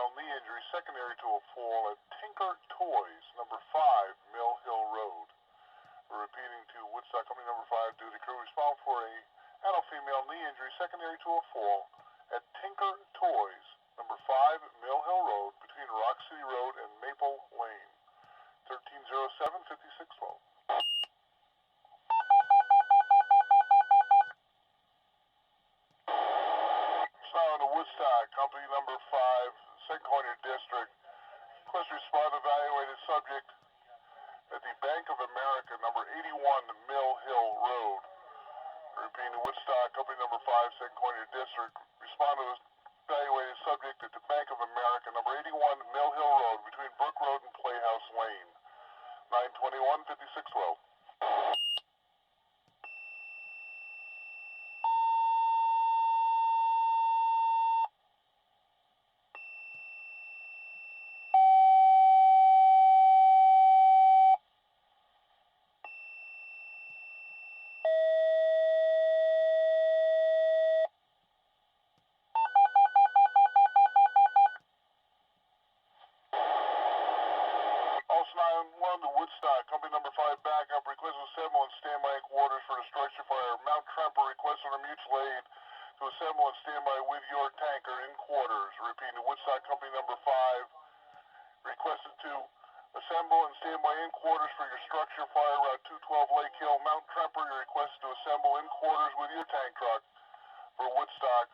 female knee injury secondary to a fall at Tinker Toys, number 5, Mill Hill Road. We're repeating to Woodstock Company number 5, duty crew respond for a adult female knee injury secondary to a fall at Tinker Toys, number 5, Mill Hill Road, between Rock City Road and Maple Lane. 1307-5612. Now in the Woodstock Company number 5, St. Clair District. Request respond evaluated subject at the Bank of America, number 81 Mill Hill Road. Repeating the Woodstock Company number 5, St. Clair District. Respond to evaluated subject at the Bank of America, number 81 Mill Hill Road, between Brook Road and Playhouse Lane. 921-5612. Also 911 to Woodstock Company number 5 backup. Request to assemble and standby in quarters for the structure fire. Mount Tremper request on a mutual aid to assemble and standby with your tanker in quarters. Repeating to Woodstock Company number 5. Requested to assemble and standby in quarters for your structure fire. Route 212 Lake Hill. Mount Tremper, you're requested to assemble in quarters with your tank truck for Woodstock.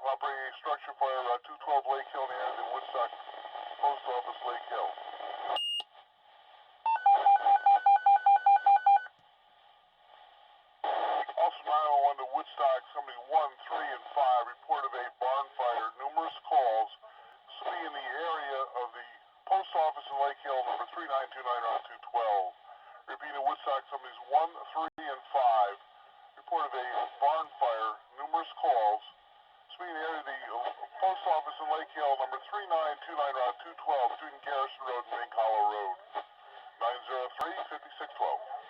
Operating a structure fire. Route 212 Lake Hill near the Woodstock Post Office, Lake Hill. Also 911 to Woodstock, Company 1, 3, and 5, report of a barn fire. Numerous calls. This will be in the area of the Post Office in Lake Hill, number 3929 Route 212. Repeating to Woodstock, Companies 1, 3, and 5, report of a barn fire. Numerous calls. This will be in the area of the Post Office in Lake Hill, number 3929 Route 212, between Garrison Road and Mink Hollow Road. 903-5612.